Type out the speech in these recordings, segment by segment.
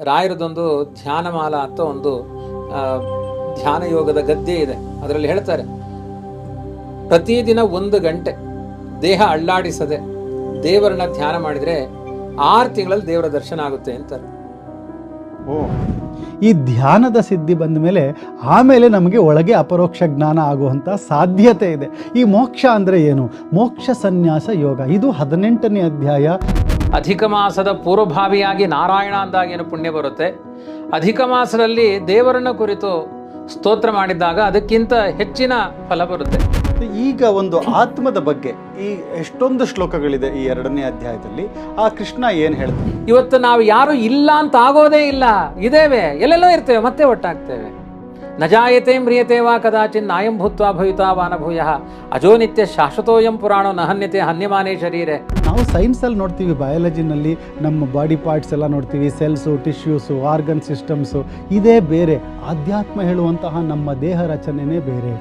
ರಾಯರದೊಂದು ಧ್ಯಾನಮಾಲ ಅಂತ ಒಂದು ಧ್ಯಾನ ಯೋಗದ ಗದ್ದೆ ಇದೆ. ಅದರಲ್ಲಿ ಹೇಳ್ತಾರೆ, ಪ್ರತಿದಿನ 1 ಗಂಟೆ ದೇಹ ಅಳ್ಳಾಡಿಸದೆ ದೇವರನ್ನ ಧ್ಯಾನ ಮಾಡಿದ್ರೆ 6 ತಿಂಗಳಲ್ಲಿ ದೇವರ ದರ್ಶನ ಆಗುತ್ತೆ ಅಂತಾರೆ. ಈ ಧ್ಯಾನದ ಸಿದ್ಧಿ ಬಂದ ಮೇಲೆ ಆಮೇಲೆ ನಮಗೆ ಒಳಗೆ ಅಪರೋಕ್ಷ ಜ್ಞಾನ ಆಗುವಂಥ ಸಾಧ್ಯತೆ ಇದೆ. ಈ ಮೋಕ್ಷ ಅಂದರೆ ಏನು? ಮೋಕ್ಷ ಸನ್ಯಾಸ ಯೋಗ, ಇದು 18ನೇ ಅಧ್ಯಾಯ. ಅಧಿಕ ಮಾಸದ ಪೂರ್ವಭಾವಿಯಾಗಿ ನಾರಾಯಣ ಅಂದಾಗ ಏನು ಪುಣ್ಯ ಬರುತ್ತೆ, ಅಧಿಕ ಮಾಸದಲ್ಲಿ ದೇವರನ್ನ ಕುರಿತು ಸ್ತೋತ್ರ ಮಾಡಿದಾಗ ಅದಕ್ಕಿಂತ ಹೆಚ್ಚಿನ ಫಲ ಬರುತ್ತೆ. ಈಗ ಒಂದು ಆತ್ಮದ ಬಗ್ಗೆ ಈ ಎಷ್ಟೊಂದು ಶ್ಲೋಕಗಳಿದೆ ಈ 2ನೇ ಅಧ್ಯಾಯದಲ್ಲಿ. ಆ ಕೃಷ್ಣ ಏನು ಹೇಳ್ತಾರೆ? ಇವತ್ತು ನಾವು ಯಾರು ಇಲ್ಲ ಅಂತ ಆಗೋದೇ ಇಲ್ಲ, ಇದೇವೆ, ಎಲ್ಲೆಲ್ಲೋ ಇರ್ತೇವೆ, ಮತ್ತೆ ಒಟ್ಟಾಗ್ತೇವೆ. ನಜಾಯತೆ ಮ್ರಿಯತೆ ವಾ ಕದಾಚಿನ್ ನಾಯಂ ಭೂತ್ವಾ ಭವಿತಾ ವಾನಭೂಯ ಅಜೋ ನಿತ್ಯ ಶಾಶ್ವತೋಯಂ ಪುರಾಣೋ ನಹನ್ಯತೆ ಹನ್ಯಮಾನೇ ಶರೀರೆ. ನಾವು ಸೈನ್ಸಲ್ಲಿ ನೋಡ್ತೀವಿ, ಬಯಾಲಜಿನಲ್ಲಿ ನಮ್ಮ ಬಾಡಿ ಪಾರ್ಟ್ಸ್ ಎಲ್ಲ ನೋಡ್ತೀವಿ, ಸೆಲ್ಸು, ಟಿಶ್ಯೂಸು, ಆರ್ಗನ್ ಸಿಸ್ಟಮ್ಸು, ಇದೇ ಬೇರೆ. ಆಧ್ಯಾತ್ಮ ಹೇಳುವಂತಹ ನಮ್ಮ ದೇಹ ರಚನೆನೇ ಬೇರೆ.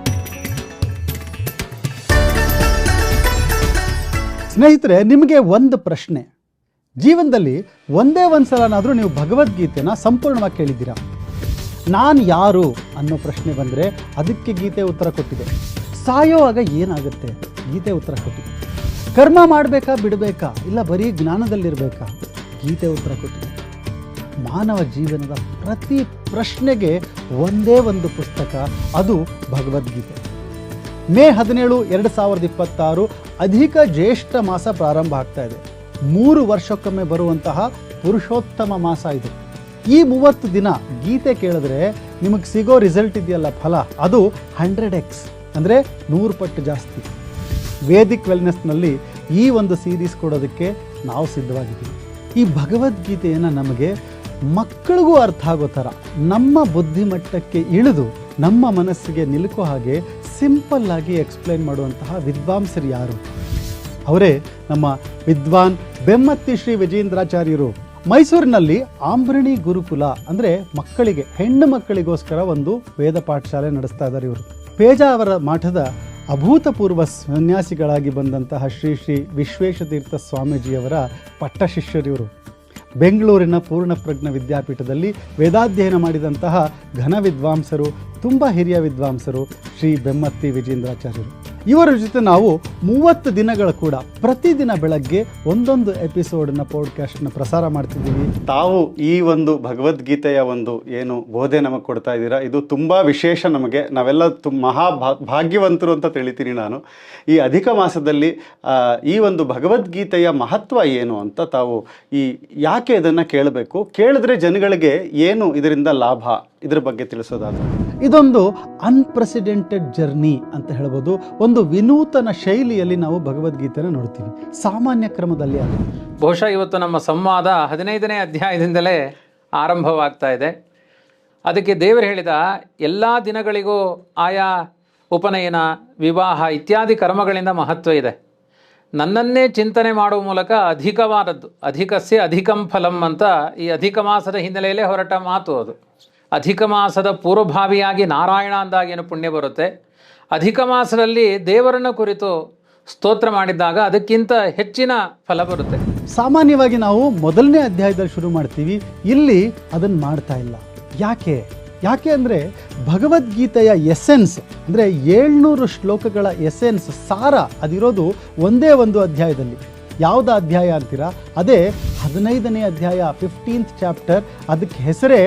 ಸ್ನೇಹಿತರೆ, ನಿಮಗೆ ಒಂದು ಪ್ರಶ್ನೆ, ಜೀವನದಲ್ಲಿ ಒಂದೇ ಸಲನಾದರೂ ನೀವು ಭಗವದ್ಗೀತೆನ ಸಂಪೂರ್ಣವಾಗಿ ಕೇಳಿದ್ದೀರಾ? ನಾನು ಯಾರು ಅನ್ನೋ ಪ್ರಶ್ನೆ ಬಂದರೆ ಅದಕ್ಕೆ ಗೀತೆ ಉತ್ತರ ಕೊಟ್ಟಿದೆ. ಸಾಯೋವಾಗ ಏನಾಗುತ್ತೆ? ಗೀತೆ ಉತ್ತರ ಕೊಟ್ಟಿದೆ. ಕರ್ಮ ಮಾಡಬೇಕಾ ಬಿಡಬೇಕಾ, ಇಲ್ಲ ಬರೀ ಜ್ಞಾನದಲ್ಲಿರಬೇಕಾ? ಗೀತೆ ಉತ್ತರ ಕೊಟ್ಟಿದೆ. ಮಾನವ ಜೀವನದ ಪ್ರತಿ ಪ್ರಶ್ನೆಗೆ ಒಂದೇ ಒಂದು ಪುಸ್ತಕ, ಅದು ಭಗವದ್ಗೀತೆ. ಮೇ 17, 2026 ಅಧಿಕ ಜ್ಯೇಷ್ಠ ಮಾಸ ಪ್ರಾರಂಭ ಆಗ್ತಾ ಇದೆ. 3 ವರ್ಷಕ್ಕೊಮ್ಮೆ ಬರುವಂತಹ ಪುರುಷೋತ್ತಮ ಮಾಸ ಇದು. ಈ 30 ದಿನ ಗೀತೆ ಕೇಳಿದ್ರೆ ನಿಮಗೆ ಸಿಗೋ ರಿಸಲ್ಟ್ ಇದೆಯಲ್ಲ, ಫಲ, ಅದು 100x ಅಂದರೆ 100 ಪಟ್ಟು ಜಾಸ್ತಿ. ವೇದಿಕ್ ವೆಲ್ನೆಸ್ನಲ್ಲಿ ಈ ಒಂದು ಸೀರೀಸ್ ಕೊಡೋದಕ್ಕೆ ನಾವು ಸಿದ್ಧವಾಗಿದ್ದೀವಿ. ಈ ಭಗವದ್ಗೀತೆಯನ್ನು ನಮಗೆ ಮಕ್ಕಳಿಗೂ ಅರ್ಥ ಆಗೋ ಥರ, ನಮ್ಮ ಬುದ್ಧಿಮಟ್ಟಕ್ಕೆ ಇಳಿದು ನಮ್ಮ ಮನಸ್ಸಿಗೆ ನಿಲುಕೋ ಹಾಗೆ ಸಿಂಪಲ್ ಆಗಿ ಎಕ್ಸ್ಪ್ಲೈನ್ ಮಾಡುವಂತಹ ವಿದ್ವಾಂಸರು ಯಾರು? ಅವರೇ ನಮ್ಮ ವಿದ್ವಾನ್ ಬೆಮ್ಮತ್ತಿ ಶ್ರೀ ವಿಜೇಂದ್ರಾಚಾರ್ಯರು. ಮೈಸೂರಿನಲ್ಲಿ ಆಂಬ್ರಣಿ ಗುರುಕುಲ ಅಂದರೆ ಮಕ್ಕಳಿಗೆ, ಹೆಣ್ಣು ಮಕ್ಕಳಿಗೋಸ್ಕರ ಒಂದು ವೇದ ಪಾಠಶಾಲೆ ನಡೆಸ್ತಾ ಇದ್ದಾರೆ ಇವರು. ಪೇಜಾವರ ಮಠದ ಅಭೂತಪೂರ್ವ ಸನ್ಯಾಸಿಗಳಾಗಿ ಬಂದಂತಹ ಶ್ರೀ ಶ್ರೀ ವಿಶ್ವೇಶತೀರ್ಥ ಸ್ವಾಮೀಜಿಯವರ ಪಟ್ಟ ಶಿಷ್ಯರಿವರು. ಬೆಂಗಳೂರಿನ ಪೂರ್ಣಪ್ರಜ್ಞ ವಿದ್ಯಾಪೀಠದಲ್ಲಿ ವೇದಾಧ್ಯಯನ ಮಾಡಿದಂತಹ ಘನ ವಿದ್ವಾಂಸರು, ತುಂಬ ಹಿರಿಯ ವಿದ್ವಾಂಸರು ಶ್ರೀ ಬೆಮ್ಮತ್ತಿ ವಿಜೇಂದ್ರಾಚಾರ್ಯರು. ಇವರ ಜೊತೆ ನಾವು 30 ದಿನಗಳ ಕೂಡ ಪ್ರತಿದಿನ ಬೆಳಗ್ಗೆ ಒಂದೊಂದು ಎಪಿಸೋಡನ್ನ ಪಾಡ್ಕಾಸ್ಟ್ನ ಪ್ರಸಾರ ಮಾಡ್ತಿದ್ದೀವಿ. ತಾವು ಈ ಒಂದು ಭಗವದ್ಗೀತೆಯ ಒಂದು ಏನು ಬೋಧೆ ನಮಗೆ ಕೊಡ್ತಾ ಇದ್ದೀರಾ, ಇದು ತುಂಬ ವಿಶೇಷ. ನಮಗೆ ನಾವೆಲ್ಲ ಭಾಗ್ಯವಂತರು ಅಂತ ತಿಳಿತೀನಿ ನಾನು. ಈ ಅಧಿಕ ಮಾಸದಲ್ಲಿ ಈ ಒಂದು ಭಗವದ್ಗೀತೆಯ ಮಹತ್ವ ಏನು ಅಂತ ತಾವು ಯಾಕೆ ಇದನ್ನು ಕೇಳಬೇಕು, ಕೇಳಿದ್ರೆ ಜನಗಳಿಗೆ ಏನು ಇದರಿಂದ ಲಾಭ, ಇದರ ಬಗ್ಗೆ ತಿಳಿಸೋದಾದ್ರೆ. ಇದೊಂದು ಅನ್ಪ್ರೆಸಿಡೆಂಟೆಡ್ ಜರ್ನಿ ಅಂತ ಹೇಳ್ಬೋದು. ಒಂದು ವಿನೂತನ ಶೈಲಿಯಲ್ಲಿ ನಾವು ಭಗವದ್ಗೀತೆನ ನೋಡ್ತೀವಿ, ಸಾಮಾನ್ಯ ಕ್ರಮದಲ್ಲಿ ಅಲ್ಲ. ಬಹುಶಃ ಇವತ್ತು ನಮ್ಮ ಸಂವಾದ 15ನೇ ಅಧ್ಯಾಯದಿಂದಲೇ ಆರಂಭವಾಗ್ತಾ ಇದೆ. ಅದಕ್ಕೆ ದೇವರು ಹೇಳಿದ ಎಲ್ಲ ದಿನಗಳಿಗೂ ಆಯಾ ಉಪನಯನ, ವಿವಾಹ ಇತ್ಯಾದಿ ಕರ್ಮಗಳಿಂದ ಮಹತ್ವ ಇದೆ. ನನ್ನನ್ನೇ ಚಿಂತನೆ ಮಾಡುವ ಮೂಲಕ ಅಧಿಕವಾದದ್ದು, ಅಧಿಕಸ್ಯ ಅಧಿಕಂ ಫಲಂ ಅಂತ ಈ ಅಧಿಕ ಮಾಸದ ಹಿನ್ನೆಲೆಯಲ್ಲೇ ಹೊರಟ ಮಾತು ಅದು. ಅಧಿಕ ಮಾಸದ ಪೂರ್ವಭಾವಿಯಾಗಿ ನಾರಾಯಣ ಅಂದಾಗ ಏನು ಪುಣ್ಯ ಬರುತ್ತೆ, ಅಧಿಕ ಮಾಸದಲ್ಲಿ ದೇವರನ್ನ ಕುರಿತು ಸ್ತೋತ್ರ ಮಾಡಿದಾಗ ಅದಕ್ಕಿಂತ ಹೆಚ್ಚಿನ ಫಲ ಬರುತ್ತೆ. ಸಾಮಾನ್ಯವಾಗಿ ನಾವು 1ನೇ ಅಧ್ಯಾಯದಲ್ಲಿ ಶುರು ಮಾಡ್ತೀವಿ, ಇಲ್ಲಿ ಅದನ್ನು ಮಾಡ್ತಾ ಇಲ್ಲ. ಯಾಕೆ ಅಂದರೆ ಭಗವದ್ಗೀತೆಯ ಎಸೆನ್ಸ್ ಅಂದರೆ 700 ಶ್ಲೋಕಗಳ ಎಸೆನ್ಸ್, ಸಾರ ಅದಿರೋದು ಒಂದೇ ಒಂದು ಅಧ್ಯಾಯದಲ್ಲಿ. ಯಾವುದ ಅಧ್ಯಾಯ ಅಂತೀರಾ? ಅದೇ 15ನೇ ಅಧ್ಯಾಯ, 15th ಚಾಪ್ಟರ್. ಅದಕ್ಕೆ ಹೆಸರೇ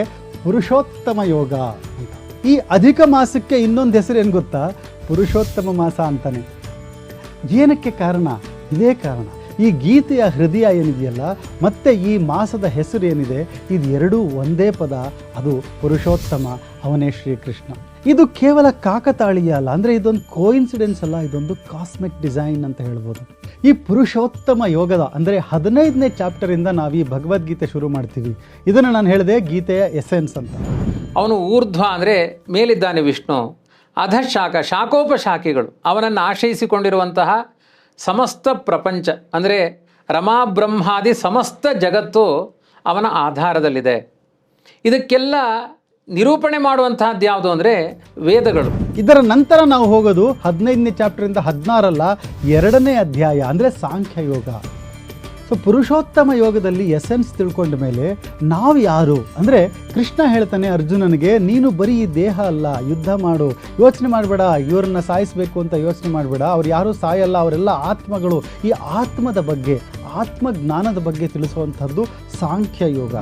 ಪುರುಷೋತ್ತಮ ಯೋಗ ಅಂತ. ಈ ಅಧಿಕ ಮಾಸಕ್ಕೆ ಇನ್ನೊಂದು ಹೆಸರು ಏನು ಗೊತ್ತಾ? ಪುರುಷೋತ್ತಮ ಮಾಸ ಅಂತಾನೆ. ಏನಕ್ಕೆ ಕಾರಣ? ಇದೇ ಕಾರಣ. ಈ ಗೀತೆಯ ಹೃದಯ ಏನಿದೆಯಲ್ಲ, ಮತ್ತೆ ಈ ಮಾಸದ ಹೆಸರು ಏನಿದೆ, ಇದು ಎರಡೂ ಒಂದೇ ಪದ, ಅದು ಪುರುಷೋತ್ತಮ, ಅವನೇ ಶ್ರೀಕೃಷ್ಣ. ಇದು ಕೇವಲ ಕಾಕತಾಳೀಯ ಅಲ್ಲ, ಅಂದರೆ ಇದೊಂದು ಕೋಇನ್ಸಿಡೆನ್ಸ್ ಅಲ್ಲ, ಇದೊಂದು ಕಾಸ್ಮಿಕ್ ಡಿಸೈನ್ ಅಂತ ಹೇಳ್ಬೋದು. ಈ ಪುರುಷೋತ್ತಮ ಯೋಗದ ಅಂದರೆ 15ನೇ ಚಾಪ್ಟರಿಂದ ನಾವು ಈ ಭಗವದ್ಗೀತೆ ಶುರು ಮಾಡ್ತೀವಿ. ಇದನ್ನು ನಾನು ಹೇಳಿದೆ ಗೀತೆಯ ಎಸೆನ್ಸ್ ಅಂತ. ಅವನು ಊರ್ಧ್ವ ಅಂದರೆ ಮೇಲಿದ್ದಾನೆ ವಿಷ್ಣು, ಅಧಶಾಖ ಶಾಖೋಪಶಾಖೆಗಳು ಅವನನ್ನು ಆಶ್ರಯಿಸಿಕೊಂಡಿರುವಂತಹ ಸಮಸ್ತ ಪ್ರಪಂಚ ಅಂದರೆ ರಮಾ ಬ್ರಹ್ಮಾದಿ ಸಮಸ್ತ ಜಗತ್ತು ಅವನ ಆಧಾರದಲ್ಲಿದೆ. ಇದಕ್ಕೆಲ್ಲ ನಿರೂಪಣೆ ಮಾಡುವಂತಹದ್ದು ಯಾವುದು ಅಂದರೆ ವೇದಗಳು. ಇದರ ನಂತರ ನಾವು ಹೋಗೋದು 15ನೇ ಚಾಪ್ಟರಿಂದ 16 ಅಲ್ಲ, 2ನೇ ಅಧ್ಯಾಯ ಅಂದರೆ ಸಾಂಖ್ಯ ಯೋಗ. ಸೊ ಪುರುಷೋತ್ತಮ ಯೋಗದಲ್ಲಿ ಎಸೆನ್ಸ್ ತಿಳ್ಕೊಂಡ ಮೇಲೆ ನಾವು ಯಾರು ಅಂದರೆ ಕೃಷ್ಣ ಹೇಳ್ತಾನೆ ಅರ್ಜುನನಿಗೆ, ನೀನು ಬರೀ ಈ ದೇಹ ಅಲ್ಲ, ಯುದ್ಧ ಮಾಡು, ಯೋಚನೆ ಮಾಡಬೇಡ, ಇವ್ರನ್ನ ಸಾಯಿಸಬೇಕು ಅಂತ ಯೋಚನೆ ಮಾಡಬೇಡ, ಅವ್ರು ಯಾರೂ ಸಾಯಲ್ಲ, ಅವರೆಲ್ಲ ಆತ್ಮಗಳು. ಈ ಆತ್ಮದ ಬಗ್ಗೆ, ಆತ್ಮಜ್ಞಾನದ ಬಗ್ಗೆ ತಿಳಿಸುವಂಥದ್ದು ಸಾಂಖ್ಯ ಯೋಗ.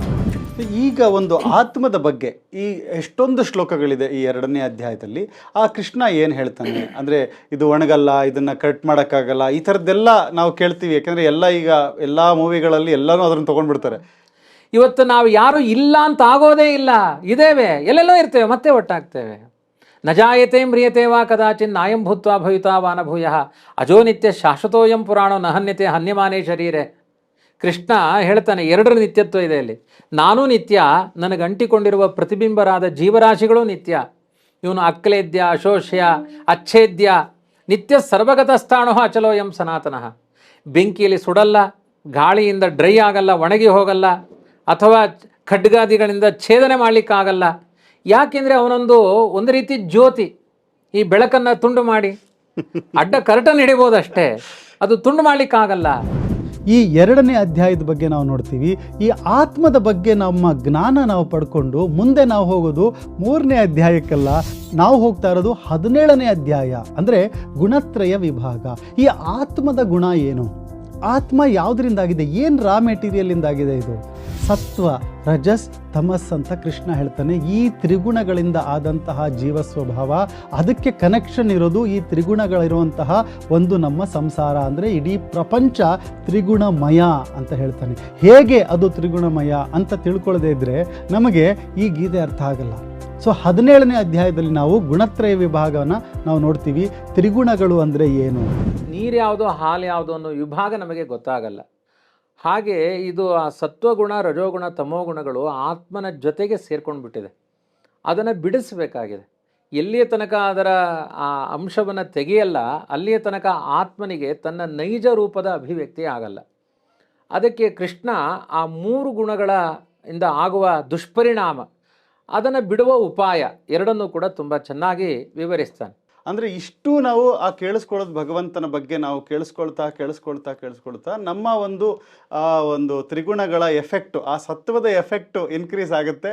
ಈಗ ಒಂದು ಆತ್ಮದ ಬಗ್ಗೆ ಈ ಎಷ್ಟೊಂದು ಶ್ಲೋಕಗಳಿದೆ ಈ 2ನೇ ಅಧ್ಯಾಯದಲ್ಲಿ. ಆ ಕೃಷ್ಣ ಏನು ಹೇಳ್ತಾನೆ ಅಂದರೆ, ಇದು ಒಣಗಲ್ಲ, ಇದನ್ನು ಕಟ್ ಮಾಡೋಕ್ಕಾಗಲ್ಲ, ಈ ಥರದ್ದೆಲ್ಲ ನಾವು ಕೇಳ್ತೀವಿ. ಯಾಕೆಂದರೆ ಈಗ ಎಲ್ಲ ಮೂವಿಗಳಲ್ಲಿ ಎಲ್ಲನೂ ಅದನ್ನು ತೊಗೊಂಡ್ಬಿಡ್ತಾರೆ. ಇವತ್ತು ನಾವು ಯಾರು ಇಲ್ಲ ಅಂತ ಆಗೋದೇ ಇಲ್ಲ, ಇದೇವೆ, ಎಲ್ಲೆಲ್ಲೋ ಇರ್ತೇವೆ, ಮತ್ತೆ ಒಟ್ಟಾಗ್ತೇವೆ. ನಜಾಯತೆ ಮ್ರಿಯತೆ ವಾ ಕದಾಚಿನ್ ನಾಯಂ ಭೂತ್ವಾ ಭವಿತಾ ವಾನಭೂಯ ಅಜೋ ನಿತ್ಯ ಶಾಶ್ವತೋಯಂ ಪುರಾಣೋ ನಹನ್ಯತೆ ಹನ್ಯಮಾನೇ ಶರೀರೆ. ಕೃಷ್ಣ ಹೇಳ್ತಾನೆ, 2 ನಿತ್ಯತ್ವ ಇದೆ ಇಲ್ಲಿ. ನಾನೂ ನಿತ್ಯ, ನನಗೆ ಅಂಟಿಕೊಂಡಿರುವ ಪ್ರತಿಬಿಂಬರಾದ ಜೀವರಾಶಿಗಳು ನಿತ್ಯ. ಇವನು ಅಕ್ಲೇದ್ಯ, ಅಶೋಷ್ಯ, ಅಚ್ಛೇದ್ಯ, ನಿತ್ಯ ಸರ್ವಗತಸ್ಥಾಣೋ ಅಚಲೋಯಂ ಸನಾತನಃ. ಬೆಂಕಿಯಲ್ಲಿ ಸುಡಲ್ಲ, ಗಾಳಿಯಿಂದ ಡ್ರೈ ಆಗಲ್ಲ, ಒಣಗಿ ಹೋಗಲ್ಲ, ಅಥವಾ ಖಡ್ಗಾದಿಗಳಿಂದ ಛೇದನೆ ಮಾಡಲಿಕ್ಕಾಗಲ್ಲ. ಯಾಕೆಂದರೆ ಒಂದು ರೀತಿ ಜ್ಯೋತಿ. ಈ ಬೆಳಕನ್ನು ತುಂಡು ಮಾಡಿ ಅಡ್ಡ ಕರ್ಟನ್ ಹಿಡಿಬೋದಷ್ಟೇ, ಅದು ತುಂಡು ಮಾಡಲಿಕ್ಕಾಗಲ್ಲ. ಈ 2ನೇ ಅಧ್ಯಾಯದ ಬಗ್ಗೆ ನಾವು ನೋಡ್ತೀವಿ. ಈ ಆತ್ಮದ ಬಗ್ಗೆ ನಮ್ಮ ಜ್ಞಾನ ನಾವು ಪಡ್ಕೊಂಡು ಮುಂದೆ ನಾವು ಹೋಗೋದು 3ನೇ ಅಧ್ಯಾಯಕ್ಕಲ್ಲ, ನಾವು ಹೋಗ್ತಾ ಇರೋದು 17ನೇ ಅಧ್ಯಾಯ, ಅಂದರೆ ಗುಣತ್ರಯ ವಿಭಾಗ. ಈ ಆತ್ಮದ ಗುಣ ಏನು, ಆತ್ಮ ಯಾವುದರಿಂದಾಗಿದೆ, ಏನು ರಾ ಮೆಟೀರಿಯಲಿಂದಾಗಿದೆ? ಇದು ಸತ್ವ, ರಜಸ್, ತಮಸ್ ಅಂತ ಕೃಷ್ಣ ಹೇಳ್ತಾನೆ. ಈ ತ್ರಿಗುಣಗಳಿಂದ ಆದಂತಹ ಜೀವ ಸ್ವಭಾವ, ಅದಕ್ಕೆ ಕನೆಕ್ಷನ್ ಇರೋದು ಈ ತ್ರಿಗುಣಗಳಿರುವಂತಹ ಒಂದು ನಮ್ಮ ಸಂಸಾರ. ಅಂದರೆ ಇಡೀ ಪ್ರಪಂಚ ತ್ರಿಗುಣಮಯ ಅಂತ ಹೇಳ್ತಾನೆ. ಹೇಗೆ ಅದು ತ್ರಿಗುಣಮಯ ಅಂತ ತಿಳ್ಕೊಳ್ಳದೇ ಇದ್ದರೆ ನಮಗೆ ಈ ಗೀತೆ ಅರ್ಥ ಆಗಲ್ಲ. ಸೊ 17ನೇ ಅಧ್ಯಾಯದಲ್ಲಿ ನಾವು ಗುಣತ್ರಯ ವಿಭಾಗವನ್ನು ನಾವು ನೋಡ್ತೀವಿ. ತ್ರಿಗುಣಗಳು ಅಂದರೆ ಏನು, ನೀರು ಯಾವುದು, ಹಾಲು ಯಾವುದು ಅನ್ನೋ ವಿಭಾಗ ನಮಗೆ ಗೊತ್ತಾಗಲ್ಲ. ಹಾಗೆ ಇದು ಆ ಸತ್ವಗುಣ, ರಜೋಗುಣ, ತಮೋಗುಣಗಳು ಆತ್ಮನ ಜೊತೆಗೆ ಸೇರ್ಕೊಂಡು ಬಿಟ್ಟಿದೆ. ಅದನ್ನು ಬಿಡಿಸಬೇಕಾಗಿದೆ. ಎಲ್ಲಿಯ ತನಕ ಅದರ ಆ ಅಂಶವನ್ನು ತೆಗೆಯಲ್ಲ, ಅಲ್ಲಿಯ ತನಕ ಆತ್ಮನಿಗೆ ತನ್ನ ನೈಜ ರೂಪದ ಅಭಿವ್ಯಕ್ತಿ ಆಗಲ್ಲ. ಅದಕ್ಕೆ ಕೃಷ್ಣ ಆ 3 ಗುಣಗಳ ಇಂದ ಆಗುವ ದುಷ್ಪರಿಣಾಮ, ಅದನ್ನು ಬಿಡುವ ಉಪಾಯ, 2ನ್ನೂ ಕೂಡ ತುಂಬ ಚೆನ್ನಾಗಿ ವಿವರಿಸ್ತಾನೆ. ಅಂದರೆ ಇಷ್ಟು ನಾವು ಆ ಕೇಳಿಸ್ಕೊಳ್ಳೋದು ಭಗವಂತನ ಬಗ್ಗೆ ನಾವು ಕೇಳಿಸ್ಕೊಳ್ತಾ ನಮ್ಮ ಒಂದು ತ್ರಿಗುಣಗಳ ಎಫೆಕ್ಟು, ಆ ಸತ್ವದ ಎಫೆಕ್ಟು ಇನ್ಕ್ರೀಸ್ ಆಗುತ್ತೆ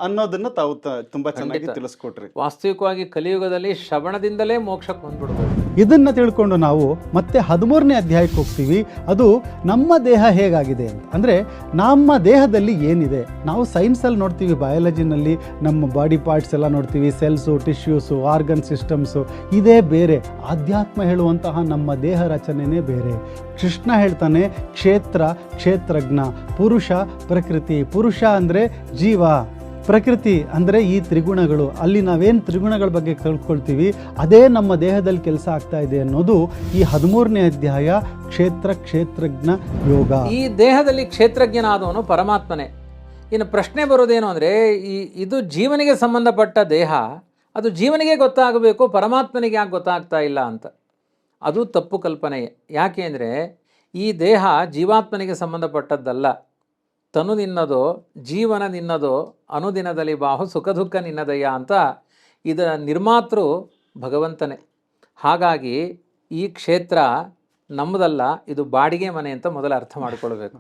ಅನ್ನೋದನ್ನು ತಾವು ತುಂಬ ಚೆನ್ನಾಗಿ ತಿಳಿಸ್ಕೊಟ್ರಿ. ವಾಸ್ತವಿಕವಾಗಿ ಕಲಿಯುಗದಲ್ಲಿ ಶ್ರವಣದಿಂದಲೇ ಮೋಕ್ಷಕ್ಕೆ ಹೊಂದ್ಬಿಡ್ಬೋದು. ಇದನ್ನು ತಿಳ್ಕೊಂಡು ನಾವು ಮತ್ತೆ 13ನೇ ಅಧ್ಯಾಯಕ್ಕೆ ಹೋಗ್ತೀವಿ. ಅದು ನಮ್ಮ ದೇಹ ಹೇಗಾಗಿದೆ ಅಂತ. ಅಂದರೆ ನಮ್ಮ ದೇಹದಲ್ಲಿ ಏನಿದೆ, ನಾವು ಸೈನ್ಸಲ್ಲಿ ನೋಡ್ತೀವಿ, ಬಯಾಲಜಿನಲ್ಲಿ ನಮ್ಮ ಬಾಡಿ ಪಾರ್ಟ್ಸ್ ಎಲ್ಲ ನೋಡ್ತೀವಿ, ಸೆಲ್ಸು, ಟಿಶ್ಯೂಸು, ಆರ್ಗನ್ ಸಿಸ್ಟಮ್ಸು, ಇದೇ ಬೇರೆ. ಆಧ್ಯಾತ್ಮ ಹೇಳುವಂತಹ ನಮ್ಮ ದೇಹ ರಚನೆಯೇ ಬೇರೆ. ಕೃಷ್ಣ ಹೇಳ್ತಾನೆ, ಕ್ಷೇತ್ರ, ಕ್ಷೇತ್ರಜ್ಞ, ಪುರುಷ, ಪ್ರಕೃತಿ. ಪುರುಷ ಅಂದರೆ ಜೀವ, ಪ್ರಕೃತಿ ಅಂದರೆ ಈ ತ್ರಿಗುಣಗಳು. ಅಲ್ಲಿ ನಾವೇನು ತ್ರಿಗುಣಗಳ ಬಗ್ಗೆ ಕಲ್ತ್ಕೊಳ್ತೀವಿ, ಅದೇ ನಮ್ಮ ದೇಹದಲ್ಲಿ ಕೆಲಸ ಆಗ್ತಾ ಇದೆ ಅನ್ನೋದು ಈ 13ನೇ ಅಧ್ಯಾಯ ಕ್ಷೇತ್ರ, ಕ್ಷೇತ್ರಜ್ಞ ಯೋಗ. ಈ ದೇಹದಲ್ಲಿ ಕ್ಷೇತ್ರಜ್ಞನಾದವನು ಪರಮಾತ್ಮನೇ. ಇನ್ನು ಪ್ರಶ್ನೆ ಬರೋದೇನು ಅಂದರೆ, ಇದು ಜೀವನಿಗೆ ಸಂಬಂಧಪಟ್ಟ ದೇಹ, ಅದು ಜೀವನಿಗೆ ಗೊತ್ತಾಗಬೇಕು, ಪರಮಾತ್ಮನಿಗೆ ಯಾಕೆ ಗೊತ್ತಾಗ್ತಾ ಇಲ್ಲ ಅಂತ. ಅದು ತಪ್ಪು ಕಲ್ಪನೆ. ಯಾಕೆ ಅಂದರೆ ಈ ದೇಹ ಜೀವಾತ್ಮನಿಗೆ ಸಂಬಂಧಪಟ್ಟದ್ದಲ್ಲ. ತನು ನಿನ್ನದೋ, ಜೀವನ ನಿನ್ನದೋ, ಅನುದಿನದಲ್ಲಿ ಬಾಹು ಸುಖ ದುಃಖ ನಿನ್ನದಯ್ಯ ಅಂತ ಇದರ ನಿರ್ಮಾತೃ ಭಗವಂತನೇ. ಹಾಗಾಗಿ ಈ ಕ್ಷೇತ್ರ ನಮ್ಮದಲ್ಲ, ಇದು ಬಾಡಿಗೆ ಮನೆ ಅಂತ ಮೊದಲು ಅರ್ಥ ಮಾಡಿಕೊಳ್ಬೇಕು.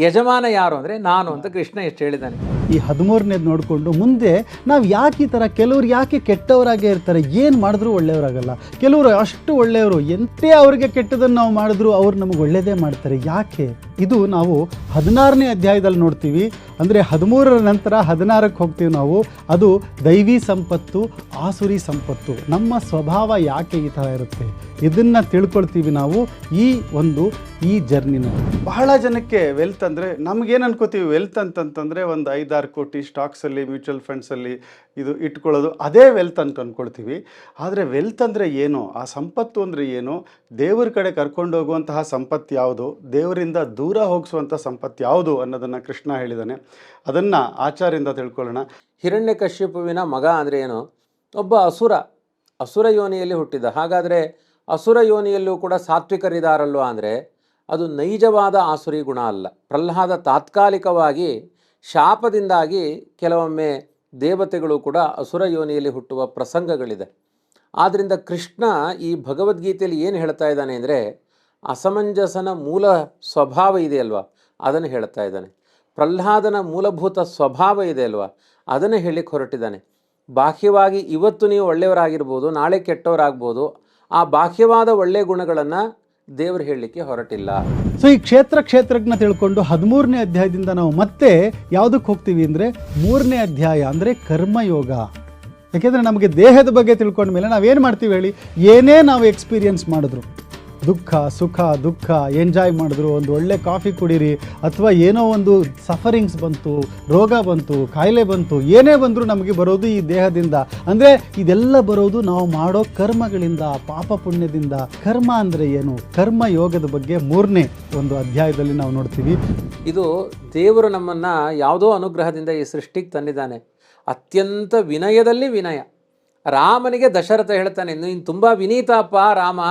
ಯಜಮಾನ ಯಾರು ಅಂದರೆ ನಾನು ಅಂತ ಕೃಷ್ಣ ಎಷ್ಟು ಹೇಳಿದ್ದಾನೆ. ಈ 13ನೇದು ನೋಡಿಕೊಂಡು ಮುಂದೆ ನಾವು ಯಾಕೆ ಈ ಥರ, ಕೆಲವ್ರು ಯಾಕೆ ಕೆಟ್ಟವರಾಗೇ ಇರ್ತಾರೆ, ಏನು ಮಾಡಿದ್ರೂ ಒಳ್ಳೆಯವರಾಗಲ್ಲ. ಕೆಲವರು ಅಷ್ಟು ಒಳ್ಳೆಯವರು, ಎಂತೇ ಅವ್ರಿಗೆ ಕೆಟ್ಟದನ್ನು ನಾವು ಮಾಡಿದ್ರು ಅವ್ರು ನಮಗೆ ಒಳ್ಳೆಯದೇ ಮಾಡ್ತಾರೆ. ಯಾಕೆ? ಇದು ನಾವು 16ನೇ ಅಧ್ಯಾಯದಲ್ಲಿ ನೋಡ್ತೀವಿ. ಅಂದರೆ 13ರ ನಂತರ 16ಕ್ಕೆ ಹೋಗ್ತೀವಿ ನಾವು. ಅದು ದೈವಿ ಸಂಪತ್ತು, ಆಸುರಿ ಸಂಪತ್ತು. ನಮ್ಮ ಸ್ವಭಾವ ಯಾಕೆ ಈ ಥರ ಇರುತ್ತೆ, ಇದನ್ನು ತಿಳ್ಕೊಳ್ತೀವಿ ನಾವು ಈ ಜರ್ನಿನಲ್ಲಿ. ಬಹಳ ಜನಕ್ಕೆ ವೆಲ್ತ್ ಅಂದರೆ ನಮಗೇನು ಅನ್ಕೋತೀವಿ, ವೆಲ್ತ್ ಅಂತಂತಂದರೆ ಒಂದು 5-6 ಕೋಟಿ ಸ್ಟಾಕ್ಸಲ್ಲಿ, ಮ್ಯೂಚುವಲ್ ಫಂಡ್ಸಲ್ಲಿ ಇದು ಇಟ್ಕೊಳ್ಳೋದು, ಅದೇ ವೆಲ್ತ್ ಅಂತ ಅಂದ್ಕೊಳ್ತೀವಿ. ಆದರೆ ವೆಲ್ತ್ ಅಂದರೆ ಏನು, ಆ ಸಂಪತ್ತು ಅಂದರೆ ಏನು, ದೇವರ ಕಡೆ ಕರ್ಕೊಂಡು ಹೋಗುವಂತಹ ಸಂಪತ್ತು ಯಾವುದು, ದೇವರಿಂದ ದೂರ ಹೋಗಿಸುವಂಥ ಸಂಪತ್ತು ಯಾವುದು ಅನ್ನೋದನ್ನು ಕೃಷ್ಣ ಹೇಳಿದ್ದಾನೆ. ಅದನ್ನು ಆಚಾರ್ಯರಿಂದ ತಿಳ್ಕೊಳ್ಳೋಣ. ಹಿರಣ್ಯಕಶ್ಯಪುವಿನ ಮಗ ಅಂದರೆ ಏನು? ಒಬ್ಬ ಅಸುರ ಯೋನಿಯಲ್ಲಿ ಹುಟ್ಟಿದ. ಹಾಗಾದರೆ ಅಸುರ ಯೋನಿಯಲ್ಲೂ ಕೂಡ ಸಾತ್ವಿಕರಿದಾರಲ್ವ ಅಂದರೆ ಅದು ನೈಜವಾದ ಆಸುರಿ ಗುಣ ಅಲ್ಲ. ಪ್ರಹ್ಲಾದ ತಾತ್ಕಾಲಿಕವಾಗಿ ಶಾಪದಿಂದಾಗಿ ಕೆಲವೊಮ್ಮೆ ದೇವತೆಗಳು ಕೂಡ ಅಸುರ ಯೋನಿಯಲ್ಲಿ ಹುಟ್ಟುವ ಪ್ರಸಂಗಗಳಿದೆ. ಆದ್ದರಿಂದ ಕೃಷ್ಣ ಈ ಭಗವದ್ಗೀತೆಯಲ್ಲಿ ಏನು ಹೇಳ್ತಾ ಇದ್ದಾನೆ ಅಂದರೆ, ಅಸಮಂಜಸನ ಮೂಲ ಸ್ವಭಾವ ಇದೆಯಲ್ವಾ ಅದನ್ನು ಹೇಳ್ತಾ ಇದ್ದಾನೆ. ಪ್ರಹ್ಲಾದನ ಮೂಲಭೂತ ಸ್ವಭಾವ ಇದೆ ಅಲ್ವಾ ಅದನ್ನು ಹೇಳಿಕ್ಕೆ ಹೊರಟಿದ್ದಾನೆ. ಬಾಹ್ಯವಾಗಿ ಇವತ್ತು ನೀವು ಒಳ್ಳೆಯವರಾಗಿರ್ಬೋದು, ನಾಳೆ ಕೆಟ್ಟವರಾಗ್ಬೋದು. ಆ ಬಾಹ್ಯವಾದ ಒಳ್ಳೆಯ ಗುಣಗಳನ್ನು ದೇವರು ಹೇಳಲಿಕ್ಕೆ ಹೊರಟಿಲ್ಲ. ಸೊ ಈ ಕ್ಷೇತ್ರಜ್ಞ ತಿಳ್ಕೊಂಡು 13ನೇ ಅಧ್ಯಾಯದಿಂದ ನಾವು ಮತ್ತೆ ಯಾವುದಕ್ಕೆ ಹೋಗ್ತೀವಿ ಅಂದರೆ 3ನೇ ಅಧ್ಯಾಯ ಅಂದರೆ ಕರ್ಮಯೋಗ. ಯಾಕೆಂದರೆ ನಮಗೆ ದೇಹದ ಬಗ್ಗೆ ತಿಳ್ಕೊಂಡ ಮೇಲೆ ನಾವೇನು ಮಾಡ್ತೀವಿ ಹೇಳಿ, ಏನೇ ನಾವು ಎಕ್ಸ್ಪೀರಿಯನ್ಸ್ ಮಾಡಿದ್ರು, ಸುಖ ಎಂಜಾಯ್ ಮಾಡಿದ್ರು, ಒಂದು ಒಳ್ಳೆ ಕಾಫಿ ಕುಡೀರಿ, ಅಥವಾ ಏನೋ ಒಂದು ಸಫರಿಂಗ್ಸ್ ಬಂತು, ರೋಗ ಬಂತು, ಕಾಯಿಲೆ ಬಂತು, ಏನೇ ಬಂದರೂ ನಮಗೆ ಬರೋದು ಈ ದೇಹದಿಂದ. ಅಂದರೆ ಇದೆಲ್ಲ ಬರೋದು ನಾವು ಮಾಡೋ ಕರ್ಮಗಳಿಂದ, ಪಾಪ ಪುಣ್ಯದಿಂದ. ಕರ್ಮ ಅಂದರೆ ಏನು, ಕರ್ಮ ಯೋಗದ ಬಗ್ಗೆ 3ನೇ ಒಂದು ಅಧ್ಯಾಯದಲ್ಲಿ ನಾವು ನೋಡ್ತೀವಿ. ಇದು ದೇವರು ನಮ್ಮನ್ನು ಯಾವುದೋ ಅನುಗ್ರಹದಿಂದ ಈ ಸೃಷ್ಟಿಗೆ ತಂದಿದ್ದಾನೆ. ಅತ್ಯಂತ ವಿನಯದಲ್ಲಿ ವಿನಯ. ರಾಮನಿಗೆ ದಶರಥ ಹೇಳ್ತಾನೆ, ನೀನು ತುಂಬ ವಿನೀತಪ್ಪ ರಾಮ,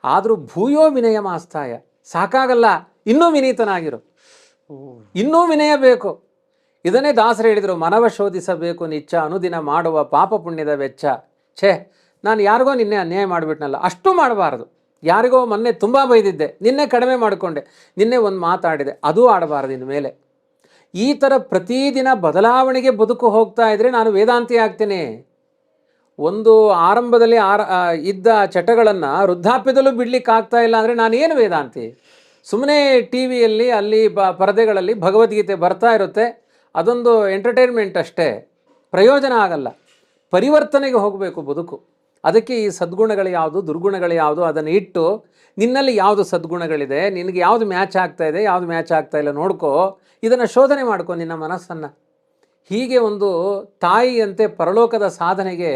ಆದರೂ ಭೂಯೋ ವಿನಯ ಮಾಸ್ತಾಯ, ಸಾಕಾಗಲ್ಲ, ಇನ್ನೂ ವಿನೀತನಾಗಿರು, ಇನ್ನೂ ವಿನಯ ಬೇಕು. ಇದನ್ನೇ ದಾಸರು ಹೇಳಿದರು, ಮನವ ಶೋಧಿಸಬೇಕು ನಿಚ್ಚ, ಅನುದಿನ ಮಾಡುವ ಪಾಪ ಪುಣ್ಯದ ವೆಚ್ಚ. ನಾನು ಯಾರಿಗೋ ನಿನ್ನೆ ಅನ್ಯಾಯ ಮಾಡಿಬಿಟ್ನಲ್ಲ, ಅಷ್ಟು ಮಾಡಬಾರ್ದು. ಯಾರಿಗೋ ಮೊನ್ನೆ ತುಂಬ ಬೈದಿದ್ದೆ, ನಿನ್ನೆ ಕಡಿಮೆ ಮಾಡಿಕೊಂಡೆ, ನಿನ್ನೆ ಒಂದು ಮಾತಾಡಿದೆ, ಅದೂ ಆಡಬಾರ್ದು ಇನ್ಮೇಲೆ. ಈ ಥರ ಪ್ರತಿದಿನ ಬದಲಾವಣೆಗೆ ಬದುಕು ಹೋಗ್ತಾ ಇದ್ದರೆ ನಾನು ವೇದಾಂತಿ ಆಗ್ತೇನೆ. ಒಂದು ಆರಂಭದಲ್ಲಿ ಇದ್ದ ಚಟಗಳನ್ನು ವೃದ್ಧಾಪ್ಯದಲ್ಲೂ ಬಿಡ್ಲಿಕ್ಕೆ ಆಗ್ತಾ ಇಲ್ಲ ಅಂದರೆ ನಾನು ಏನು ವೇದಾಂತಿ? ಸುಮ್ಮನೆ ಟಿ ವಿಯಲ್ಲಿ ಅಲ್ಲಿ ಪರದೆಗಳಲ್ಲಿ ಭಗವದ್ಗೀತೆ ಬರ್ತಾ ಇರುತ್ತೆ, ಅದೊಂದು ಎಂಟರ್ಟೈನ್ಮೆಂಟ್ ಅಷ್ಟೇ, ಪ್ರಯೋಜನ ಆಗಲ್ಲ. ಪರಿವರ್ತನೆಗೆ ಹೋಗಬೇಕು ಬದುಕು. ಅದಕ್ಕೆ ಈ ಸದ್ಗುಣಗಳು ಯಾವುದು, ದುರ್ಗುಣಗಳು ಯಾವುದು, ಅದನ್ನು ಇಟ್ಟು ನಿನ್ನಲ್ಲಿ ಯಾವುದು ಸದ್ಗುಣಗಳಿದೆ, ನಿನಗೆ ಯಾವುದು ಮ್ಯಾಚ್ ಆಗ್ತಾ ಇದೆ, ಯಾವುದು ಮ್ಯಾಚ್ ಆಗ್ತಾ ಇಲ್ಲ ನೋಡ್ಕೋ, ಇದನ್ನು ಶೋಧನೆ ಮಾಡ್ಕೊ ನಿನ್ನ ಮನಸ್ಸನ್ನು. ಹೀಗೆ ಒಂದು ತಾಯಿಯಂತೆ ಪರಲೋಕದ ಸಾಧನೆಗೆ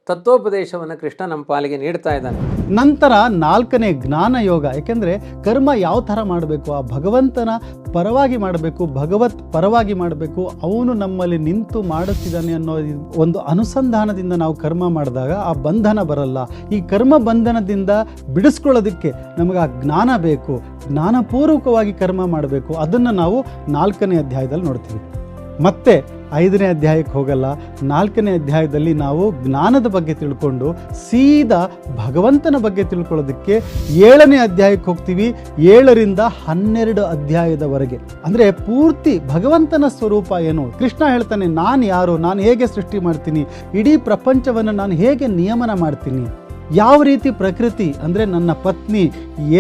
ತತ್ವೋಪದೇಶವನ್ನು ಕೃಷ್ಣ ನಮ್ಮ ಪಾಲಿಗೆ ನೀಡ್ತಾ ಇದ್ದಾನೆ. ನಂತರ 4ನೇ ಜ್ಞಾನ ಯೋಗ. ಯಾಕೆಂದರೆ ಕರ್ಮ ಯಾವ ಥರ ಮಾಡಬೇಕು, ಆ ಭಗವಂತನ ಪರವಾಗಿ ಮಾಡಬೇಕು, ಭಗವತ್ ಪರವಾಗಿ ಮಾಡಬೇಕು, ಅವನು ನಮ್ಮಲ್ಲಿ ನಿಂತು ಮಾಡುತ್ತಿದ್ದಾನೆ ಅನ್ನೋ ಒಂದು ಅನುಸಂಧಾನದಿಂದ ನಾವು ಕರ್ಮ ಮಾಡಿದಾಗ ಆ ಬಂಧನ ಬರಲ್ಲ. ಈ ಕರ್ಮ ಬಂಧನದಿಂದ ಬಿಡಿಸ್ಕೊಳ್ಳೋದಕ್ಕೆ ನಮಗೆ ಆ ಜ್ಞಾನ ಬೇಕು, ಜ್ಞಾನಪೂರ್ವಕವಾಗಿ ಕರ್ಮ ಮಾಡಬೇಕು. ಅದನ್ನು ನಾವು 4ನೇ ಅಧ್ಯಾಯದಲ್ಲಿ ನೋಡ್ತೀವಿ. ಮತ್ತೆ 5ನೇ ಅಧ್ಯಾಯಕ್ಕೆ ಹೋಗಲ್ಲ, 4ನೇ ಅಧ್ಯಾಯದಲ್ಲಿ ನಾವು ಜ್ಞಾನದ ಬಗ್ಗೆ ತಿಳ್ಕೊಂಡು ಸೀದಾ ಭಗವಂತನ ಬಗ್ಗೆ ತಿಳ್ಕೊಳ್ಳೋದಕ್ಕೆ 7ನೇ ಅಧ್ಯಾಯಕ್ಕೆ ಹೋಗ್ತೀವಿ. 7ರಿಂದ 12 ಅಧ್ಯಾಯದವರೆಗೆ ಅಂದರೆ ಪೂರ್ತಿ ಭಗವಂತನ ಸ್ವರೂಪ ಏನು. ಕೃಷ್ಣ ಹೇಳ್ತಾನೆ, ನಾನು ಯಾರು, ನಾನು ಹೇಗೆ ಸೃಷ್ಟಿ ಮಾಡ್ತೀನಿ, ಇಡೀ ಪ್ರಪಂಚವನ್ನು ನಾನು ಹೇಗೆ ನಿಯಮನ ಮಾಡ್ತೀನಿ, ಯಾವ ರೀತಿ ಪ್ರಕೃತಿ ಅಂದರೆ ನನ್ನ ಪತ್ನಿ